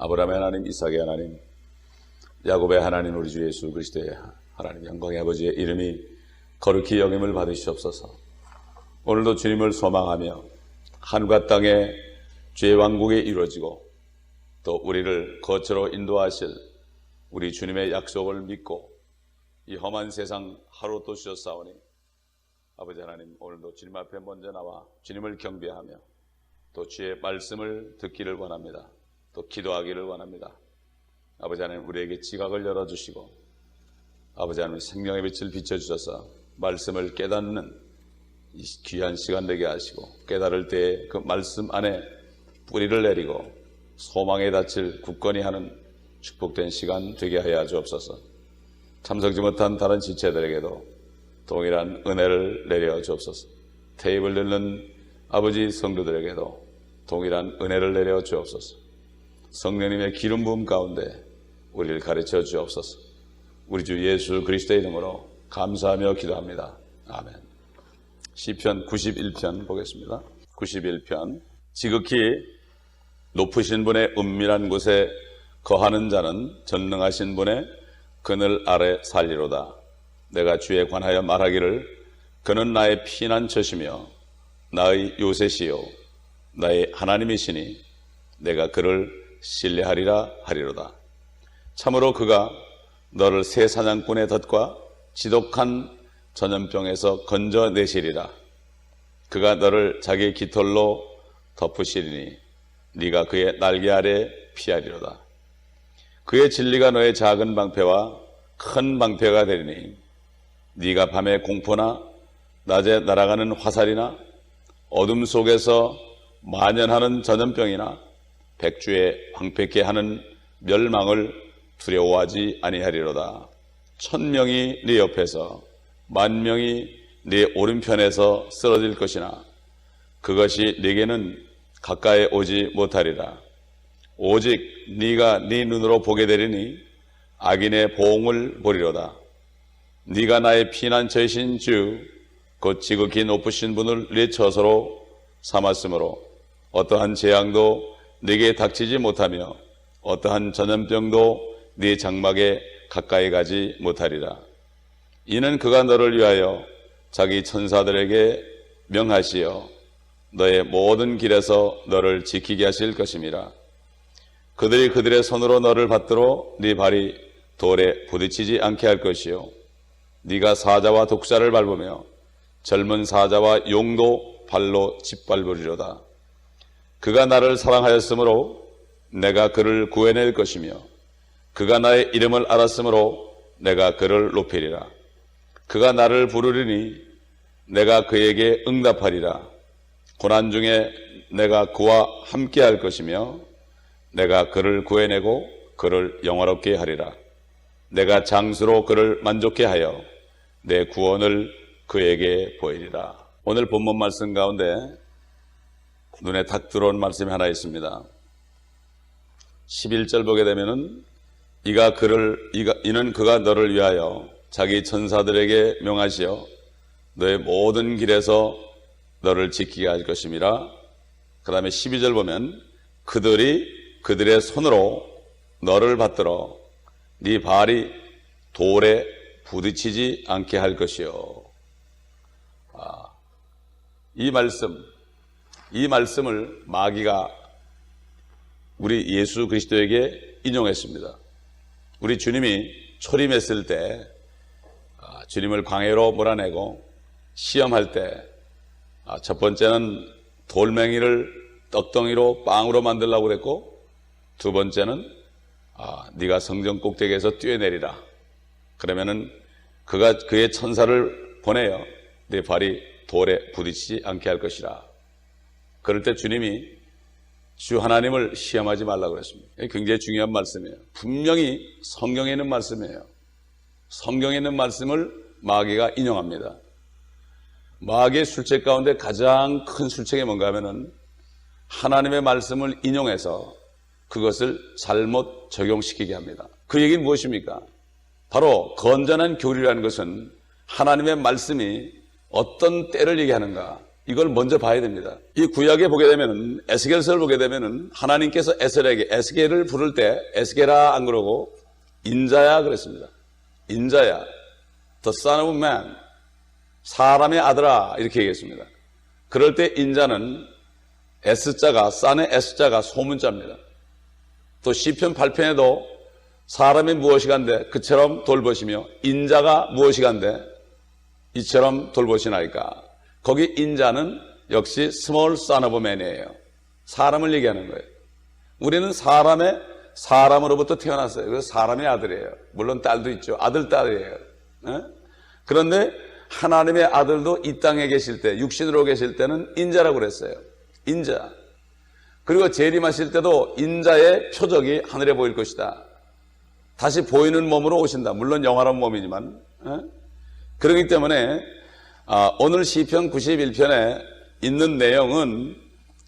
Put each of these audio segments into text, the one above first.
아브라함의 하나님, 이삭의 하나님, 야곱의 하나님, 우리 주 예수 그리스도의 하나님, 영광의 아버지의 이름이 거룩히 여김을 받으시옵소서. 오늘도 주님을 소망하며 하늘과 땅의 죄의 왕국이 이루어지고 또 우리를 거처로 인도하실 우리 주님의 약속을 믿고 이 험한 세상 하루 또 쉬었사오니 아버지 하나님, 오늘도 주님 앞에 먼저 나와 주님을 경배하며 또 주의 말씀을 듣기를 원합니다. 또 기도하기를 원합니다. 아버지 하나님, 우리에게 지각을 열어주시고 아버지 하나님, 생명의 빛을 비춰주셔서 말씀을 깨닫는 이 귀한 시간 되게 하시고 깨달을 때에 그 말씀 안에 뿌리를 내리고 소망에 닿칠 굳건히 하는 축복된 시간 되게 하여 주옵소서. 참석지 못한 다른 지체들에게도 동일한 은혜를 내려 주옵소서. 테이블 들는 아버지 성도들에게도 동일한 은혜를 내려 주옵소서. 성령님의 기름 부음 가운데 우리를 가르쳐 주옵소서. 우리 주 예수 그리스도의 이름으로 감사하며 기도합니다. 아멘. 시편 91편 보겠습니다. 91편. 지극히 높으신 분의 은밀한 곳에 거하는 자는 전능하신 분의 그늘 아래 살리로다. 내가 주에 관하여 말하기를 그는 나의 피난처시며 나의 요새시요 나의 하나님이시니 내가 그를 신뢰하리라 하리로다. 참으로 그가 너를 새 사냥꾼의 덫과 지독한 전염병에서 건져내시리라. 그가 너를 자기 깃털로 덮으시리니 네가 그의 날개 아래 피하리로다. 그의 진리가 너의 작은 방패와 큰 방패가 되리니 네가 밤에 공포나 낮에 날아가는 화살이나 어둠 속에서 만연하는 전염병이나 백주에 황폐케 하는 멸망을 두려워하지 아니하리로다. 1000명이 네 옆에서 10,000명이 네 오른편에서 쓰러질 것이나 그것이 네게는 가까이 오지 못하리라. 오직 네가 네 눈으로 보게 되리니 악인의 보응을 보리로다. 네가 나의 피난처이신 주 곧 지극히 높으신 분을 네 처소로 삼았으므로 어떠한 재앙도 네게 닥치지 못하며 어떠한 전염병도 네 장막에 가까이 가지 못하리라. 이는 그가 너를 위하여 자기 천사들에게 명하시어 너의 모든 길에서 너를 지키게 하실 것임이라. 그들이 그들의 손으로 너를 받들어 네 발이 돌에 부딪히지 않게 할 것이요 네가 사자와 독사를 밟으며 젊은 사자와 용도 발로 짓밟으리로다. 그가 나를 사랑하였으므로 내가 그를 구해낼 것이며 그가 나의 이름을 알았으므로 내가 그를 높이리라. 그가 나를 부르리니 내가 그에게 응답하리라. 고난 중에 내가 그와 함께할 것이며 내가 그를 구해내고 그를 영화롭게 하리라. 내가 장수로 그를 만족케 하여 내 구원을 그에게 보이리라. 오늘 본문 말씀 가운데 눈에 탁 들어온 말씀이 하나 있습니다. 11절 보게 되면은 이는 그가 너를 위하여 자기 천사들에게 명하시어 너의 모든 길에서 너를 지키게 할 것임이라. 그 다음에 12절 보면 그들이 그들의 손으로 너를 받들어 네 발이 돌에 부딪히지 않게 할 것이요. 이 말씀을 마귀가 우리 예수 그리스도에게 인용했습니다. 우리 주님이 초림했을 때 주님을 광야로 몰아내고 시험할 때 첫 번째는 돌멩이를 떡덩이로 빵으로 만들라고 그랬고 두 번째는 네가 성전 꼭대기에서 뛰어내리라. 그러면은 그가 그의 천사를 보내어 네 발이 돌에 부딪히지 않게 할 것이라. 그럴 때 주님이 주 하나님을 시험하지 말라고 그랬습니다. 굉장히 중요한 말씀이에요. 분명히 성경에 있는 말씀이에요. 성경에 있는 말씀을 마귀가 인용합니다. 마귀의 술책 가운데 가장 큰 술책이 뭔가 하면은 하나님의 말씀을 인용해서 그것을 잘못 적용시키게 합니다. 그 얘기는 무엇입니까? 바로 건전한 교리라는 것은 하나님의 말씀이 어떤 때를 얘기하는가, 이걸 먼저 봐야 됩니다. 이 구약에 보게 되면은, 에스겔서를 보게 되면은 하나님께서 에스겔을 부를 때 에스겔아 안 그러고 인자야 그랬습니다. 인자야, the son of man, 사람의 아들아 이렇게 얘기했습니다. 그럴 때 인자는 S자가, 싼의 S자가 소문자입니다. 또 시편 8편에도 사람이 무엇이간데 그처럼 돌보시며 인자가 무엇이간데 이처럼 돌보시나이까. 거기 인자는 역시 small son of man이에요. 사람을 얘기하는 거예요. 우리는 사람으로부터 태어났어요. 그래서 사람의 아들이에요. 물론 딸도 있죠. 아들, 딸이에요. 그런데 하나님의 아들도 이 땅에 계실 때, 육신으로 계실 때는 인자라고 그랬어요. 인자. 그리고 재림하실 때도 인자의 표적이 하늘에 보일 것이다. 다시 보이는 몸으로 오신다. 물론 영화로운 몸이지만. 그렇기 때문에 오늘 시편 91편에 있는 내용은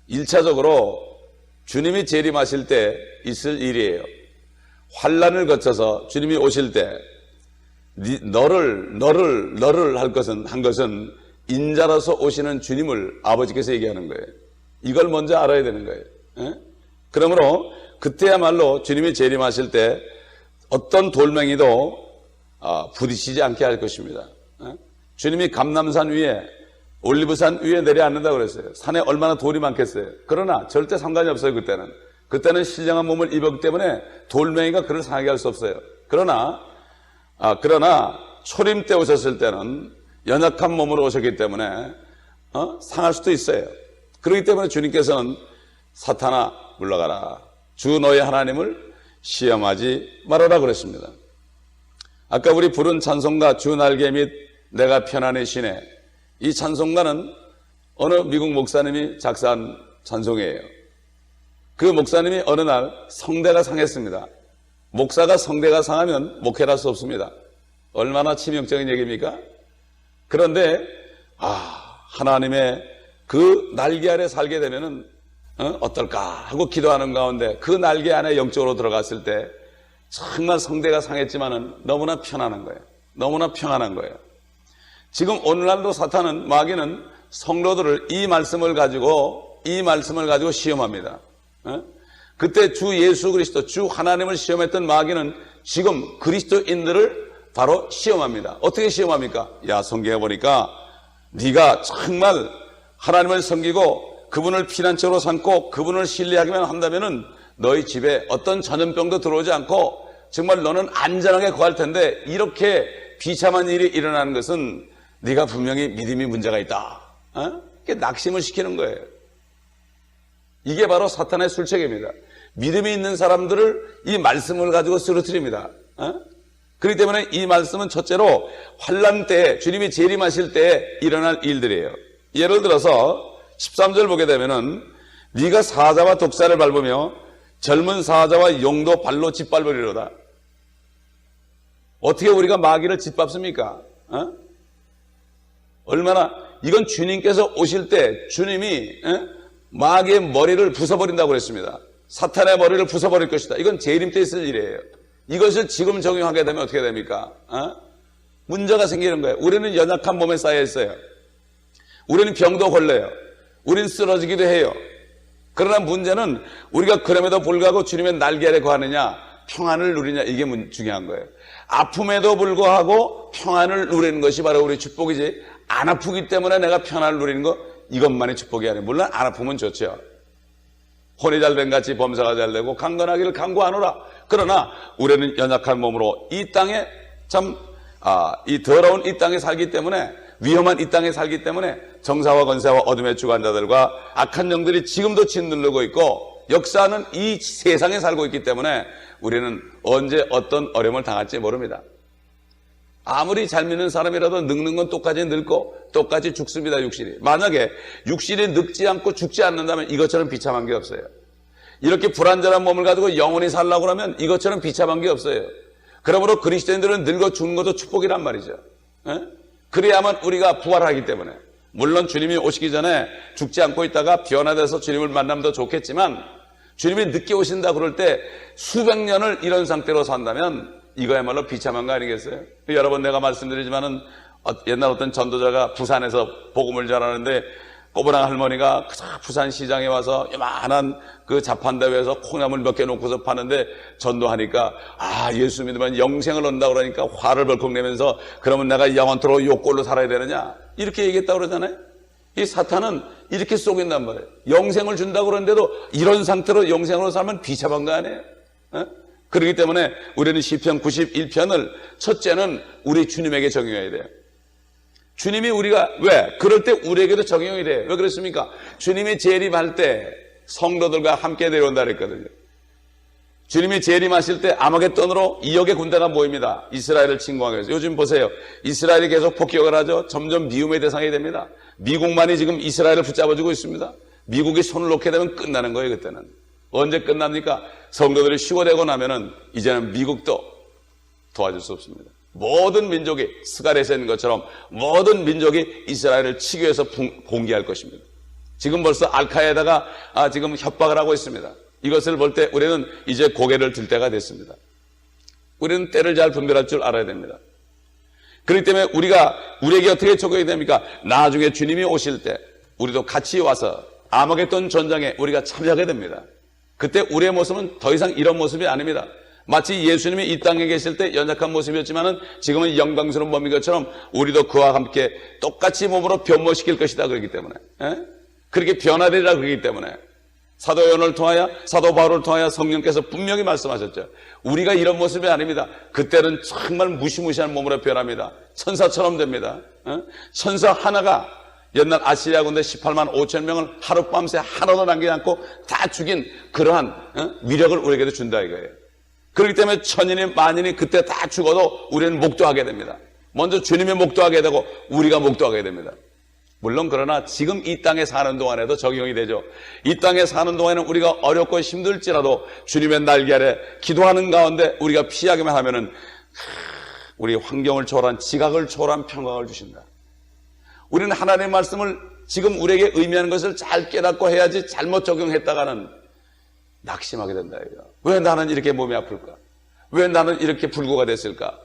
1차적으로 주님이 재림하실 때 있을 일이에요. 환난을 거쳐서 주님이 오실 때 너를 한 것은 인자라서 오시는 주님을 아버지께서 얘기하는 거예요. 이걸 먼저 알아야 되는 거예요. 그러므로 그때야말로 주님이 재림하실 때 어떤 돌멩이도 부딪히지 않게 할 것입니다. 주님이 감람산 위에, 올리브산 위에 내려앉는다고 그랬어요. 산에 얼마나 돌이 많겠어요. 그러나 절대 상관이 없어요. 그때는 신령한 몸을 입었기 때문에 돌멩이가 그를 상하게 할 수 없어요. 그러나 초림 때 오셨을 때는 연약한 몸으로 오셨기 때문에 상할 수도 있어요. 그렇기 때문에 주님께서는 사탄아 물러가라, 주 너의 하나님을 시험하지 말아라 그랬습니다. 아까 우리 부른 찬송가 주 날개 및 내가 편안히 쉬네, 이 찬송가는 어느 미국 목사님이 작사한 찬송이에요. 그 목사님이 어느 날 성대가 상했습니다. 목사가 성대가 상하면 목회를 할 수 없습니다. 얼마나 치명적인 얘기입니까? 그런데 하나님의 그 날개 아래 살게 되면은 어떨까 하고 기도하는 가운데 그 날개 안에 영적으로 들어갔을 때 정말 성대가 상했지만은 너무나 편안한 거예요. 너무나 평안한 거예요. 지금 오늘날도 사탄은, 마귀는 성도들을 이 말씀을 가지고 시험합니다. 그때 주 예수 그리스도, 주 하나님을 시험했던 마귀는 지금 그리스도인들을 바로 시험합니다. 어떻게 시험합니까? 야, 성경에 보니까 네가 정말 하나님을 섬기고 그분을 피난처로 삼고 그분을 신뢰하기만 한다면은 너희 집에 어떤 전염병도 들어오지 않고 정말 너는 안전하게 거할 텐데, 이렇게 비참한 일이 일어나는 것은 네가 분명히 믿음이 문제가 있다. 이게 낙심을 시키는 거예요. 이게 바로 사탄의 술책입니다. 믿음이 있는 사람들을 이 말씀을 가지고 쓰러뜨립니다. 그렇기 때문에 이 말씀은 첫째로 환난 때, 주님이 재림하실 때 일어날 일들이에요. 예를 들어서 13절 보게 되면은 네가 사자와 독사를 밟으며 젊은 사자와 용도 발로 짓밟으리로다. 어떻게 우리가 마귀를 짓밟습니까? 얼마나, 이건 주님께서 오실 때 주님이 마귀의 머리를 부숴버린다고 그랬습니다. 사탄의 머리를 부숴버릴 것이다. 이건 재림 때 있을 일이에요. 이것을 지금 적용하게 되면 어떻게 됩니까? 문제가 생기는 거예요. 우리는 연약한 몸에 쌓여 있어요. 우리는 병도 걸려요. 우리는 쓰러지기도 해요. 그러나 문제는 우리가 그럼에도 불구하고 주님의 날개 아래 거하느냐, 평안을 누리냐, 이게 중요한 거예요. 아픔에도 불구하고 평안을 누리는 것이 바로 우리 축복이지, 안 아프기 때문에 내가 평안을 누리는 거, 이것만이 축복이 아니에요. 물론 안 아프면 좋죠. 혼이 잘 된 같이 범사가 잘 되고 강건하기를 강구하노라. 그러나 우리는 연약한 몸으로 이 땅에 이 더러운 이 땅에 살기 때문에, 위험한 이 땅에 살기 때문에 정사와 권세와 어둠의 주관자들과 악한 영들이 지금도 짓누르고 있고 역사는 이 세상에 살고 있기 때문에 우리는 언제 어떤 어려움을 당할지 모릅니다. 아무리 잘 믿는 사람이라도 늙는 건 똑같이 늙고 똑같이 죽습니다. 육신이. 만약에 육신이 늙지 않고 죽지 않는다면 이것처럼 비참한 게 없어요. 이렇게 불완전한 몸을 가지고 영원히 살라고 하면 이것처럼 비참한 게 없어요. 그러므로 그리스도인들은 늙어 죽는 것도 축복이란 말이죠. 그래야만 우리가 부활하기 때문에. 물론 주님이 오시기 전에 죽지 않고 있다가 변화돼서 주님을 만나면 더 좋겠지만, 주님이 늦게 오신다 그럴 때 수백 년을 이런 상태로 산다면 이거야말로 비참한 거 아니겠어요? 여러 번 내가 말씀드리지만은 옛날 어떤 전도자가 부산에서 복음을 전하는데 꼬부랑 할머니가 부산 시장에 와서 요만한 그 자판대회에서 콩나물 몇 개 놓고서 파는데 전도하니까 예수 믿으면 영생을 얻는다고 그러니까 화를 벌컥 내면서 그러면 내가 영원토록 요 꼴로 살아야 되느냐 이렇게 얘기했다고 그러잖아요. 이 사탄은 이렇게 속인단 말이에요. 영생을 준다고 그러는데도 이런 상태로 영생으로 살면 비참한 거 아니에요? 그렇기 때문에 우리는 시편 91편을 첫째는 우리 주님에게 적용해야 돼요. 주님이 우리가 왜? 그럴 때 우리에게도 적용이 돼요. 왜 그렇습니까? 주님이 재림할 때 성도들과 함께 내려온다 그랬거든요. 주님이 재림하실 때 아마겟돈으로 2억의 군대가 모입니다. 이스라엘을 침공하기 위해서. 요즘 보세요. 이스라엘이 계속 폭격을 하죠. 점점 미움의 대상이 됩니다. 미국만이 지금 이스라엘을 붙잡아주고 있습니다. 미국이 손을 놓게 되면 끝나는 거예요. 그때는. 언제 끝납니까? 성도들이 쉬워되고 나면은 이제는 미국도 도와줄 수 없습니다. 모든 민족이 스가랴에서 있는 것처럼 모든 민족이 이스라엘을 치기 위해서 봉기할 것입니다. 지금 벌써 알카에다가 지금 협박을 하고 있습니다. 이것을 볼 때 우리는 이제 고개를 들 때가 됐습니다. 우리는 때를 잘 분별할 줄 알아야 됩니다. 그렇기 때문에 우리에게 어떻게 적용이 됩니까? 나중에 주님이 오실 때 우리도 같이 와서 아마겟돈 전장에 우리가 참여하게 됩니다. 그때 우리의 모습은 더 이상 이런 모습이 아닙니다. 마치 예수님이 이 땅에 계실 때 연약한 모습이었지만은 지금은 영광스러운 몸인 것처럼 우리도 그와 함께 똑같이 몸으로 변모시킬 것이다 그러기 때문에 그렇게 변화되리라 그러기 때문에 사도 요한을 통하여 사도 바울을 통하여 성령께서 분명히 말씀하셨죠. 우리가 이런 모습이 아닙니다. 그때는 정말 무시무시한 몸으로 변합니다. 천사처럼 됩니다. 천사 하나가 옛날 아시리아 군대 18만 5천 명을 하룻밤새 하나도 남기지 않고 다 죽인 그러한 위력을 우리에게도 준다 이거예요. 그렇기 때문에 천인이 만인이 그때 다 죽어도 우리는 목도하게 됩니다. 먼저 주님이 목도하게 되고 우리가 목도하게 됩니다. 물론 그러나 지금 이 땅에 사는 동안에도 적용이 되죠. 이 땅에 사는 동안에는 우리가 어렵고 힘들지라도 주님의 날개 아래 기도하는 가운데 우리가 피하기만 하면은 우리 환경을 초월한 지각을 초월한 평강을 주신다. 우리는 하나님의 말씀을 지금 우리에게 의미하는 것을 잘 깨닫고 해야지 잘못 적용했다가는 낙심하게 된다. 왜 나는 이렇게 몸이 아플까? 왜 나는 이렇게 불구가 됐을까?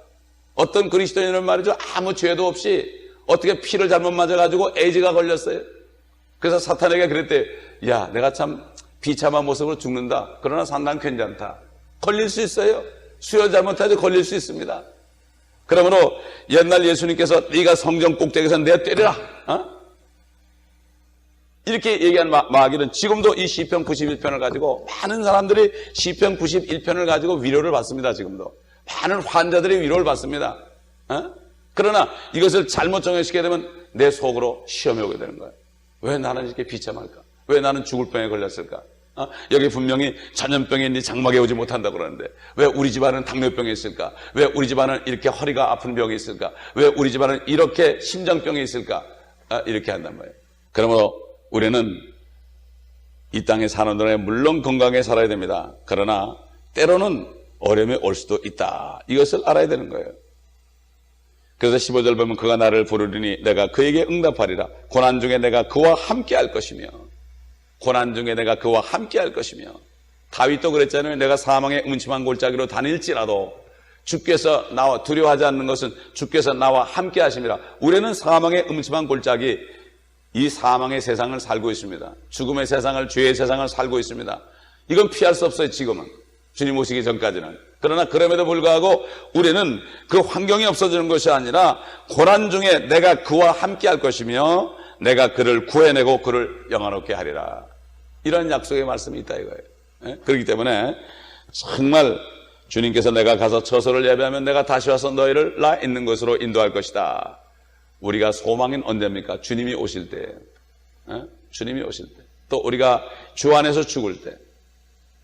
어떤 그리스도인은 말이죠. 아무 죄도 없이 어떻게 피를 잘못 맞아가지고 에이즈가 걸렸어요. 그래서 사탄에게 그랬대. 야, 내가 참 비참한 모습으로 죽는다. 그러나 상당히 괜찮다. 걸릴 수 있어요. 수혈 잘못하지 걸릴 수 있습니다. 그러므로 옛날 예수님께서 네가 성전 꼭대기에서 내 때리라. 이렇게 얘기한 마귀는 지금도 이 시편 91편을 가지고 많은 사람들이 시편 91편을 가지고 위로를 받습니다. 지금도 많은 환자들이 위로를 받습니다. 그러나 이것을 잘못 정해시게 되면 내 속으로 시험이 오게 되는 거예요. 왜 나는 이렇게 비참할까? 왜 나는 죽을 병에 걸렸을까? 여기 분명히 전염병이 있니 장막에 오지 못한다고 그러는데 왜 우리 집안은 당뇨병이 있을까? 왜 우리 집안은 이렇게 허리가 아픈 병이 있을까? 왜 우리 집안은 이렇게 심장병이 있을까? 이렇게 한단 말이에요. 그러므로 우리는 이 땅에 사는 동안에 물론 건강하게 살아야 됩니다. 그러나 때로는 어려움이 올 수도 있다. 이것을 알아야 되는 거예요. 그래서 15절 보면 그가 나를 부르리니 내가 그에게 응답하리라. 고난 중에 내가 그와 함께 할 것이며 고난 중에 내가 그와 함께 할 것이며 다윗도 그랬잖아요. 내가 사망의 음침한 골짜기로 다닐지라도 주께서 나와 두려워하지 않는 것은 주께서 나와 함께 하심이라. 우리는 사망의 음침한 골짜기 이 사망의 세상을 살고 있습니다. 죽음의 세상을 죄의 세상을 살고 있습니다. 이건 피할 수 없어요. 지금은 주님 오시기 전까지는. 그러나 그럼에도 불구하고 우리는 그 환경이 없어지는 것이 아니라 고난 중에 내가 그와 함께 할 것이며 내가 그를 구해내고 그를 영화롭게 하리라. 이런 약속의 말씀이 있다 이거예요. 그렇기 때문에 정말 주님께서 내가 가서 처소를 예배하면 내가 다시 와서 너희를 나 있는 곳으로 인도할 것이다. 우리가 소망인 언제입니까? 주님이 오실 때. 주님이 오실 때. 또 우리가 주 안에서 죽을 때.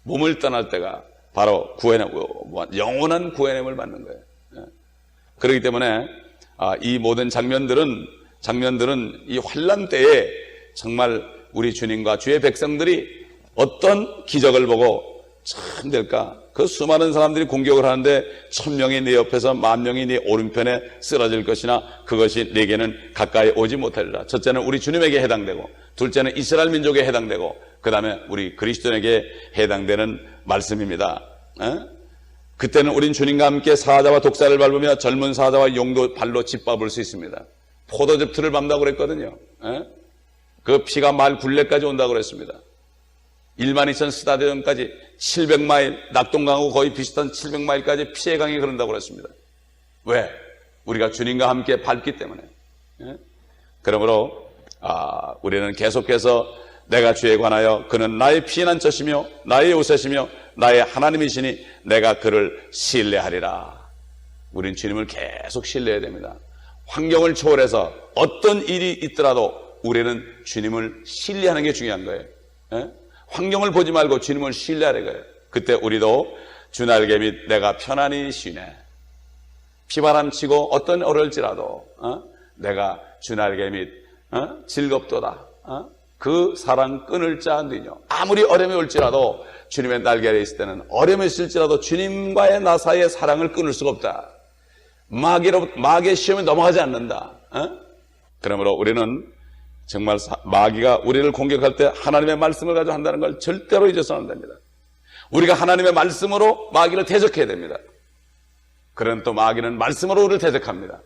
몸을 떠날 때가 바로 영원한 구원함을 받는 거예요. 그렇기 때문에 이 모든 장면들은 이 환난 때에 정말 우리 주님과 주의 백성들이 어떤 기적을 보고 참 될까? 그 수많은 사람들이 공격을 하는데 1000명이 네 옆에서 10,000명이 네 오른편에 쓰러질 것이나 그것이 내게는 가까이 오지 못하리라. 첫째는 우리 주님에게 해당되고 둘째는 이스라엘 민족에 해당되고 그 다음에 우리 그리스도인에게 해당되는 말씀입니다. 그때는 우린 주님과 함께 사자와 독사를 밟으며 젊은 사자와 용도 발로 짓밟을 수 있습니다. 포도즙 틀을 밟는다고 그랬거든요. 그 피가 말 굴레까지 온다고 그랬습니다. 12,000 스타디움까지 700마일, 낙동강하고 거의 비슷한 700마일까지 피의 강이 흐른다고 그랬습니다. 왜? 우리가 주님과 함께 밟기 때문에. 그러므로 우리는 계속해서 내가 주에 관하여 그는 나의 피난 처시며 나의 요새시며 나의 하나님이시니 내가 그를 신뢰하리라. 우린 주님을 계속 신뢰해야 됩니다. 환경을 초월해서 어떤 일이 있더라도 우리는 주님을 신뢰하는 게 중요한 거예요. 환경을 보지 말고 주님을 신뢰하는 거예요. 그때 우리도 주 날개 밑 내가 편안히 쉬네. 피바람 치고 어떤 어려울지라도 내가 주 날개 밑 즐겁도다. 그 사랑 끊을 자 누이뇨. 아무리 어려움이 올지라도 주님의 날개 아래 있을 때는 어려움이 있을지라도 주님과의 나 사이의 사랑을 끊을 수가 없다. 마귀의 시험에 넘어가지 않는다. 그러므로 우리는 정말 마귀가 우리를 공격할 때 하나님의 말씀을 가지고 한다는 걸 절대로 잊어서는 안 됩니다. 우리가 하나님의 말씀으로 마귀를 대적해야 됩니다. 그런 또 마귀는 말씀으로 우리를 대적합니다.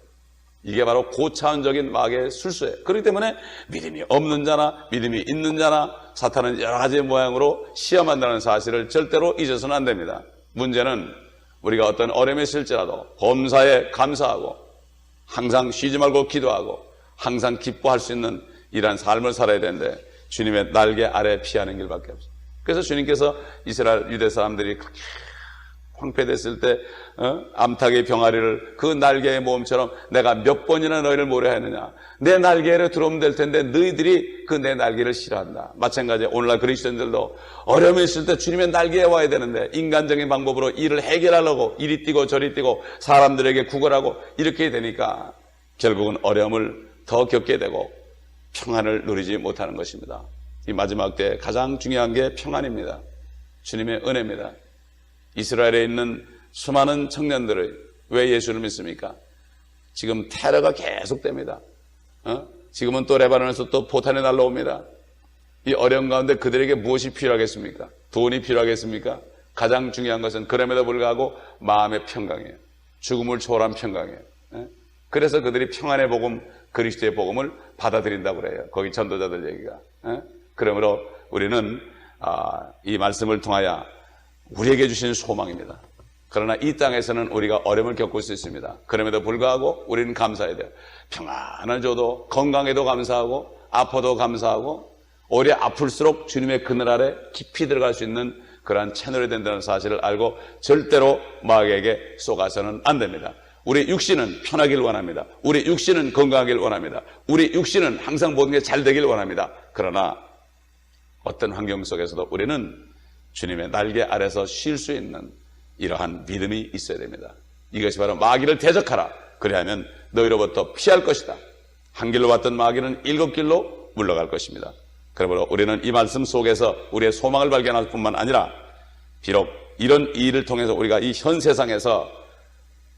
이게 바로 고차원적인 마귀의 술수예요. 그렇기 때문에 믿음이 없는 자나 믿음이 있는 자나 사탄은 여러 가지 모양으로 시험한다는 사실을 절대로 잊어서는 안 됩니다. 문제는 우리가 어떤 어려움이 있을지라도 범사에 감사하고 항상 쉬지 말고 기도하고 항상 기뻐할 수 있는 이러한 삶을 살아야 되는데 주님의 날개 아래 피하는 길밖에 없어요. 그래서 주님께서 이스라엘 유대 사람들이 그렇게 황폐됐을 때 암탉의 병아리를 그 날개의 모험처럼 내가 몇 번이나 너희를 모려 했느냐. 내 날개를 들어오면 될 텐데 너희들이 그 내 날개를 싫어한다. 마찬가지로 오늘날 그리스도인들도 어려움이 있을 때 주님의 날개에 와야 되는데 인간적인 방법으로 일을 해결하려고 이리 뛰고 저리 뛰고 사람들에게 구걸하고 이렇게 되니까 결국은 어려움을 더 겪게 되고 평안을 누리지 못하는 것입니다. 이 마지막 때 가장 중요한 게 평안입니다. 주님의 은혜입니다. 이스라엘에 있는 수많은 청년들이 왜 예수를 믿습니까? 지금 테러가 계속됩니다. 지금은 또 레바논에서 또 포탄이 날라옵니다. 이 어려운 가운데 그들에게 무엇이 필요하겠습니까? 돈이 필요하겠습니까? 가장 중요한 것은 그럼에도 불구하고 마음의 평강이에요. 죽음을 초월한 평강이에요. 그래서 그들이 평안의 복음, 그리스도의 복음을 받아들인다고 그래요. 거기 전도자들 얘기가. 그러므로 우리는 이 말씀을 통하여 우리에게 주신 소망입니다. 그러나 이 땅에서는 우리가 어려움을 겪을 수 있습니다. 그럼에도 불구하고 우리는 감사해야 돼요. 평안을 줘도 건강에도 감사하고 아파도 감사하고 오히려 아플수록 주님의 그늘 아래 깊이 들어갈 수 있는 그러한 채널이 된다는 사실을 알고 절대로 마귀에게 속아서는 안 됩니다. 우리 육신은 편하길 원합니다. 우리 육신은 건강하길 원합니다. 우리 육신은 항상 모든 게 잘 되길 원합니다. 그러나 어떤 환경 속에서도 우리는 주님의 날개 아래서 쉴 수 있는 이러한 믿음이 있어야 됩니다. 이것이 바로 마귀를 대적하라. 그리하면 너희로부터 피할 것이다. 한 길로 왔던 마귀는 7길로 물러갈 것입니다. 그러므로 우리는 이 말씀 속에서 우리의 소망을 발견할 뿐만 아니라 비록 이런 일을 통해서 우리가 이 현 세상에서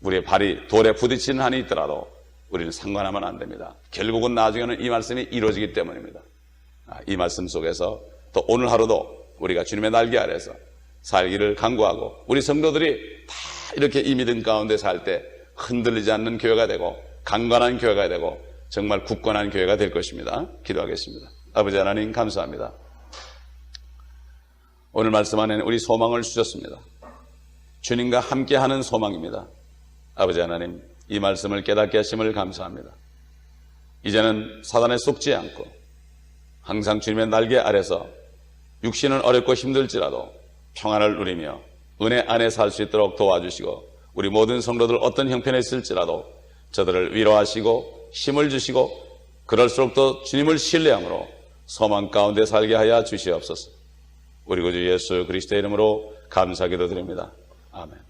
우리의 발이 돌에 부딪히는 한이 있더라도 우리는 상관하면 안 됩니다. 결국은 나중에는 이 말씀이 이루어지기 때문입니다. 이 말씀 속에서 또 오늘 하루도 우리가 주님의 날개 아래서 살기를 간구하고 우리 성도들이 다 이렇게 이 믿음 가운데 살 때 흔들리지 않는 교회가 되고 강건한 교회가 되고 정말 굳건한 교회가 될 것입니다. 기도하겠습니다. 아버지 하나님 감사합니다. 오늘 말씀 안에는 우리 소망을 주셨습니다. 주님과 함께하는 소망입니다. 아버지 하나님 이 말씀을 깨닫게 하심을 감사합니다. 이제는 사단에 속지 않고 항상 주님의 날개 아래서 육신은 어렵고 힘들지라도 평안을 누리며 은혜 안에 살 수 있도록 도와주시고 우리 모든 성도들 어떤 형편에 있을지라도 저들을 위로하시고 힘을 주시고 그럴수록 더 주님을 신뢰함으로 소망 가운데 살게 하여 주시옵소서. 우리 구주 예수 그리스도의 이름으로 감사기도 드립니다. 아멘.